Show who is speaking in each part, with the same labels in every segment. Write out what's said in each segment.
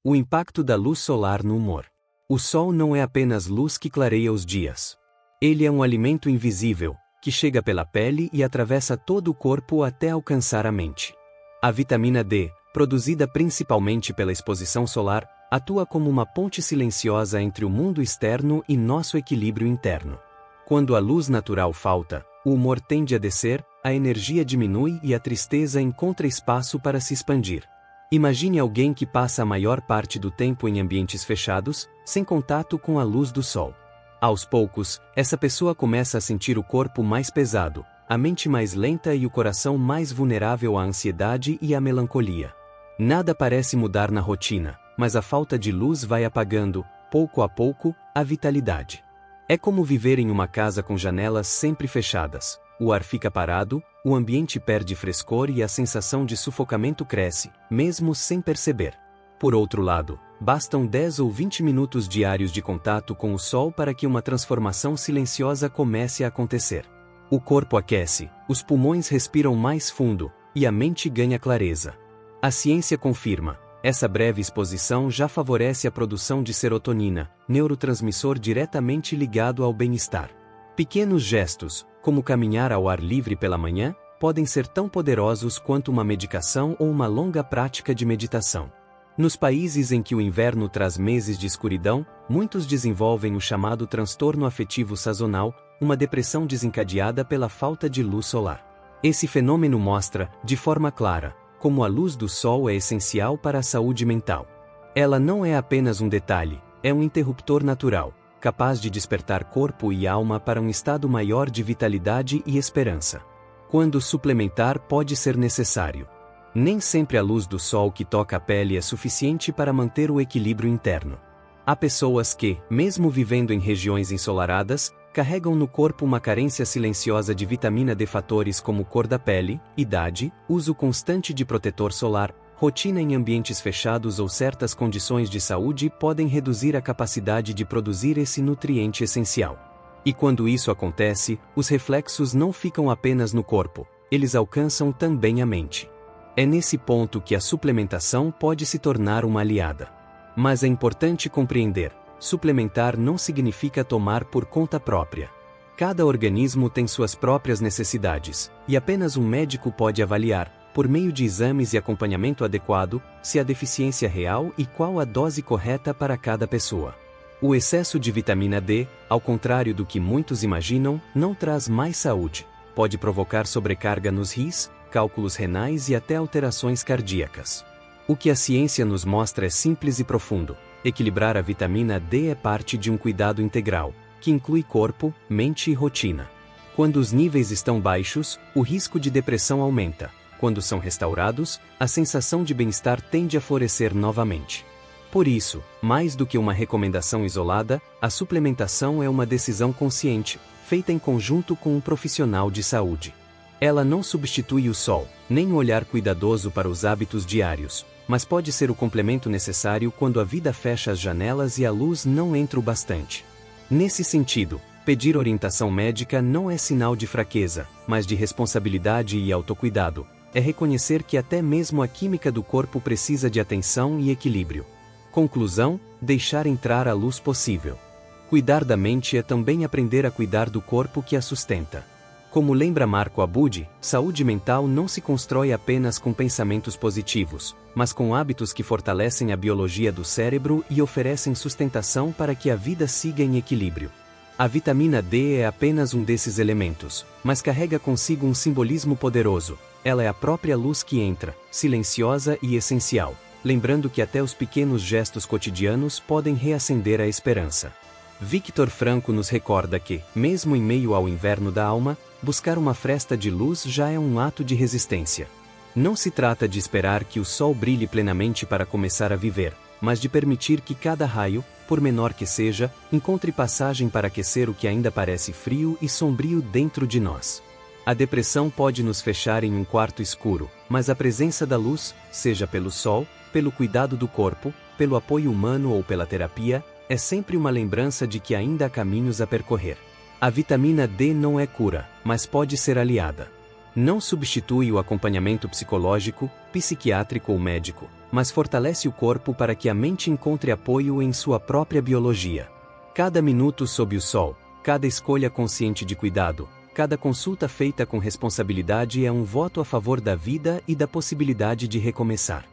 Speaker 1: O impacto da luz solar no humor. O sol não é apenas luz que clareia os dias. Ele é um alimento invisível, que chega pela pele e atravessa todo o corpo até alcançar a mente. A vitamina D, produzida principalmente pela exposição solar, atua como uma ponte silenciosa entre o mundo externo e nosso equilíbrio interno. Quando a luz natural falta, o humor tende a descer, a energia diminui e a tristeza encontra espaço para se expandir. Imagine alguém que passa a maior parte do tempo em ambientes fechados, sem contato com a luz do sol. Aos poucos, essa pessoa começa a sentir o corpo mais pesado, a mente mais lenta e o coração mais vulnerável à ansiedade e à melancolia. Nada parece mudar na rotina, mas a falta de luz vai apagando, pouco a pouco, a vitalidade. É como viver em uma casa com janelas sempre fechadas. O ar fica parado, o ambiente perde frescor e a sensação de sufocamento cresce, mesmo sem perceber. Por outro lado, bastam 10 ou 20 minutos diários de contato com o sol para que uma transformação silenciosa comece a acontecer. O corpo aquece, os pulmões respiram mais fundo, e a mente ganha clareza. A ciência confirma, essa breve exposição já favorece a produção de serotonina, neurotransmissor diretamente ligado ao bem-estar. Pequenos gestos, como caminhar ao ar livre pela manhã, podem ser tão poderosos quanto uma medicação ou uma longa prática de meditação. Nos países em que o inverno traz meses de escuridão, muitos desenvolvem o chamado transtorno afetivo sazonal, uma depressão desencadeada pela falta de luz solar. Esse fenômeno mostra, de forma clara, como a luz do sol é essencial para a saúde mental. Ela não é apenas um detalhe, é um interruptor natural, capaz de despertar corpo e alma para um estado maior de vitalidade e esperança. Quando suplementar pode ser necessário. Nem sempre a luz do sol que toca a pele é suficiente para manter o equilíbrio interno. Há pessoas que, mesmo vivendo em regiões ensolaradas, carregam no corpo uma carência silenciosa de vitamina D. Fatores como cor da pele, idade, uso constante de protetor solar, rotina em ambientes fechados ou certas condições de saúde podem reduzir a capacidade de produzir esse nutriente essencial. E quando isso acontece, os reflexos não ficam apenas no corpo, eles alcançam também a mente. É nesse ponto que a suplementação pode se tornar uma aliada. Mas é importante compreender, suplementar não significa tomar por conta própria. Cada organismo tem suas próprias necessidades, e apenas um médico pode avaliar, por meio de exames e acompanhamento adequado, se há deficiência real e qual a dose correta para cada pessoa. O excesso de vitamina D, ao contrário do que muitos imaginam, não traz mais saúde. Pode provocar sobrecarga nos rins, cálculos renais e até alterações cardíacas. O que a ciência nos mostra é simples e profundo. Equilibrar a vitamina D é parte de um cuidado integral, que inclui corpo, mente e rotina. Quando os níveis estão baixos, o risco de depressão aumenta. Quando são restaurados, a sensação de bem-estar tende a florescer novamente. Por isso, mais do que uma recomendação isolada, a suplementação é uma decisão consciente, feita em conjunto com um profissional de saúde. Ela não substitui o sol, nem um olhar cuidadoso para os hábitos diários, mas pode ser o complemento necessário quando a vida fecha as janelas e a luz não entra o bastante. Nesse sentido, pedir orientação médica não é sinal de fraqueza, mas de responsabilidade e autocuidado. É reconhecer que até mesmo a química do corpo precisa de atenção e equilíbrio. Conclusão: deixar entrar a luz possível. Cuidar da mente é também aprender a cuidar do corpo que a sustenta. Como lembra Marco Abudi, saúde mental não se constrói apenas com pensamentos positivos, mas com hábitos que fortalecem a biologia do cérebro e oferecem sustentação para que a vida siga em equilíbrio. A vitamina D é apenas um desses elementos, mas carrega consigo um simbolismo poderoso. Ela é a própria luz que entra, silenciosa e essencial, lembrando que até os pequenos gestos cotidianos podem reacender a esperança. Victor Franco nos recorda que, mesmo em meio ao inverno da alma, buscar uma fresta de luz já é um ato de resistência. Não se trata de esperar que o sol brilhe plenamente para começar a viver, mas de permitir que cada raio, por menor que seja, encontre passagem para aquecer o que ainda parece frio e sombrio dentro de nós. A depressão pode nos fechar em um quarto escuro, mas a presença da luz, seja pelo sol, pelo cuidado do corpo, pelo apoio humano ou pela terapia, é sempre uma lembrança de que ainda há caminhos a percorrer. A vitamina D não é cura, mas pode ser aliada. Não substitui o acompanhamento psicológico, psiquiátrico ou médico, mas fortalece o corpo para que a mente encontre apoio em sua própria biologia. Cada minuto sob o sol, cada escolha consciente de cuidado, cada consulta feita com responsabilidade é um voto a favor da vida e da possibilidade de recomeçar.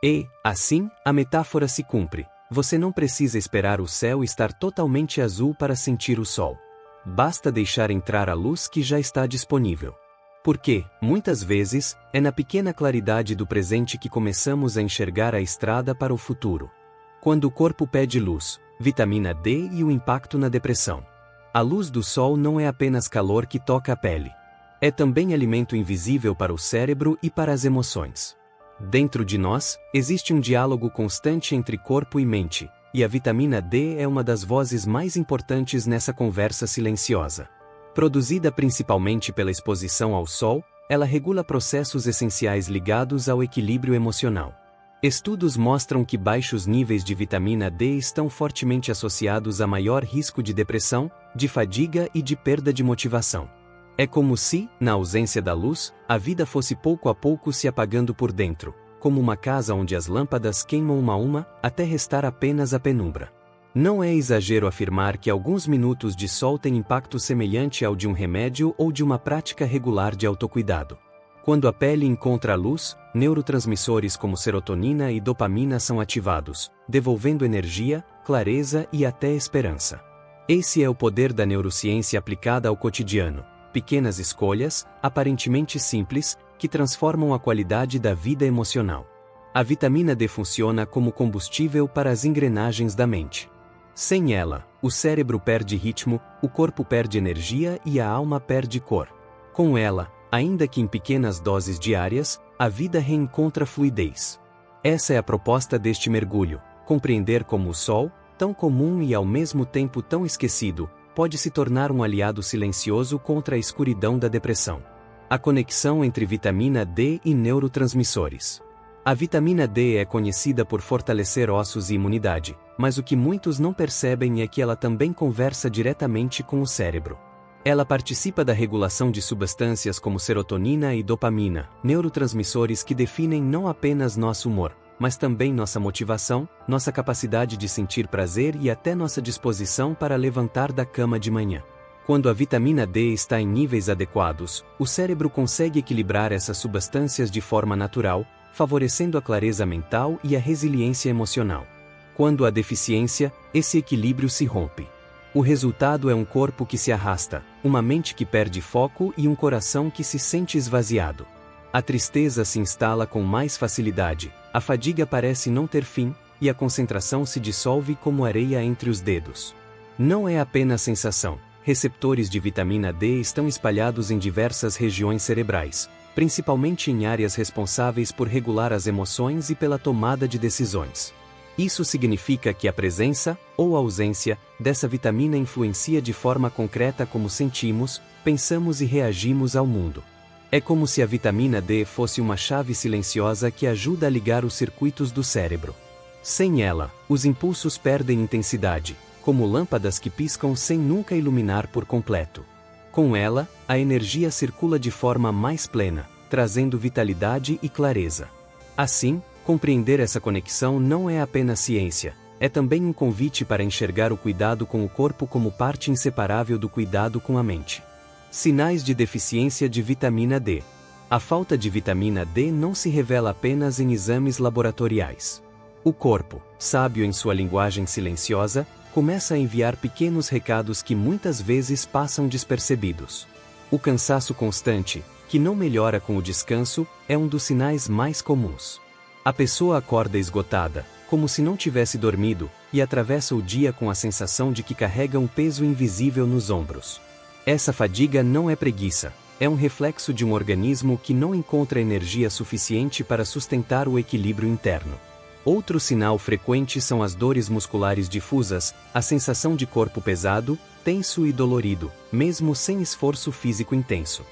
Speaker 1: E, assim, a metáfora se cumpre. Você não precisa esperar o céu estar totalmente azul para sentir o sol. Basta deixar entrar a luz que já está disponível. Porque, muitas vezes, é na pequena claridade do presente que começamos a enxergar a estrada para o futuro. Quando o corpo pede luz, vitamina D e o impacto na depressão. A luz do sol não é apenas calor que toca a pele. É também alimento invisível para o cérebro e para as emoções. Dentro de nós, existe um diálogo constante entre corpo e mente, e a vitamina D é uma das vozes mais importantes nessa conversa silenciosa. Produzida principalmente pela exposição ao sol, ela regula processos essenciais ligados ao equilíbrio emocional. Estudos mostram que baixos níveis de vitamina D estão fortemente associados a maior risco de depressão, de fadiga e de perda de motivação. É como se, na ausência da luz, a vida fosse pouco a pouco se apagando por dentro, como uma casa onde as lâmpadas queimam uma a uma, até restar apenas a penumbra. Não é exagero afirmar que alguns minutos de sol têm impacto semelhante ao de um remédio ou de uma prática regular de autocuidado. Quando a pele encontra a luz, neurotransmissores como serotonina e dopamina são ativados, devolvendo energia, clareza e até esperança. Esse é o poder da neurociência aplicada ao cotidiano. Pequenas escolhas, aparentemente simples, que transformam a qualidade da vida emocional. A vitamina D funciona como combustível para as engrenagens da mente. Sem ela, o cérebro perde ritmo, o corpo perde energia e a alma perde cor. Com ela, ainda que em pequenas doses diárias, a vida reencontra fluidez. Essa é a proposta deste mergulho: compreender como o sol, tão comum e ao mesmo tempo tão esquecido, pode se tornar um aliado silencioso contra a escuridão da depressão. A conexão entre vitamina D e neurotransmissores. A vitamina D é conhecida por fortalecer ossos e imunidade, mas o que muitos não percebem é que ela também conversa diretamente com o cérebro. Ela participa da regulação de substâncias como serotonina e dopamina, neurotransmissores que definem não apenas nosso humor, mas também nossa motivação, nossa capacidade de sentir prazer e até nossa disposição para levantar da cama de manhã. Quando a vitamina D está em níveis adequados, o cérebro consegue equilibrar essas substâncias de forma natural, favorecendo a clareza mental e a resiliência emocional. Quando há deficiência, esse equilíbrio se rompe. O resultado é um corpo que se arrasta, uma mente que perde foco e um coração que se sente esvaziado. A tristeza se instala com mais facilidade, a fadiga parece não ter fim, e a concentração se dissolve como areia entre os dedos. Não é apenas sensação. Receptores de vitamina D estão espalhados em diversas regiões cerebrais, principalmente em áreas responsáveis por regular as emoções e pela tomada de decisões. Isso significa que a presença, ou ausência, dessa vitamina influencia de forma concreta como sentimos, pensamos e reagimos ao mundo. É como se a vitamina D fosse uma chave silenciosa que ajuda a ligar os circuitos do cérebro. Sem ela, os impulsos perdem intensidade, como lâmpadas que piscam sem nunca iluminar por completo. Com ela, a energia circula de forma mais plena, trazendo vitalidade e clareza. Assim, compreender essa conexão não é apenas ciência, é também um convite para enxergar o cuidado com o corpo como parte inseparável do cuidado com a mente. Sinais de deficiência de vitamina D. A falta de vitamina D não se revela apenas em exames laboratoriais. O corpo, sábio em sua linguagem silenciosa, começa a enviar pequenos recados que muitas vezes passam despercebidos. O cansaço constante, que não melhora com o descanso, é um dos sinais mais comuns. A pessoa acorda esgotada, como se não tivesse dormido, e atravessa o dia com a sensação de que carrega um peso invisível nos ombros. Essa fadiga não é preguiça, é um reflexo de um organismo que não encontra energia suficiente para sustentar o equilíbrio interno. Outro sinal frequente são as dores musculares difusas, a sensação de corpo pesado, tenso e dolorido, mesmo sem esforço físico intenso.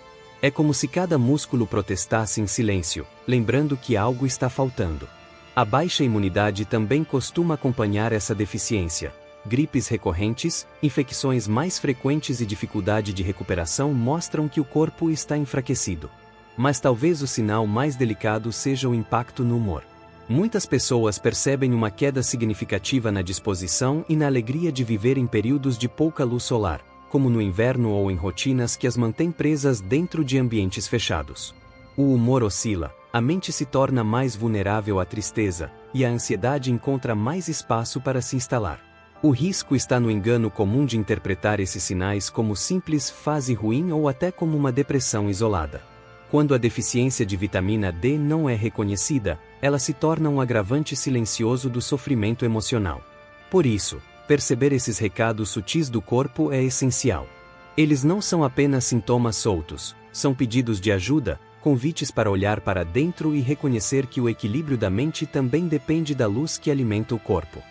Speaker 1: É como se cada músculo protestasse em silêncio, lembrando que algo está faltando. A baixa imunidade também costuma acompanhar essa deficiência. Gripes recorrentes, infecções mais frequentes e dificuldade de recuperação mostram que o corpo está enfraquecido. Mas talvez o sinal mais delicado seja o impacto no humor. Muitas pessoas percebem uma queda significativa na disposição e na alegria de viver em períodos de pouca luz solar, como no inverno ou em rotinas que as mantêm presas dentro de ambientes fechados. O humor oscila, a mente se torna mais vulnerável à tristeza, e a ansiedade encontra mais espaço para se instalar. O risco está no engano comum de interpretar esses sinais como simples fase ruim ou até como uma depressão isolada. Quando a deficiência de vitamina D não é reconhecida, ela se torna um agravante silencioso do sofrimento emocional. Por isso, perceber esses recados sutis do corpo é essencial. Eles não são apenas sintomas soltos, são pedidos de ajuda, convites para olhar para dentro e reconhecer que o equilíbrio da mente também depende da luz que alimenta o corpo.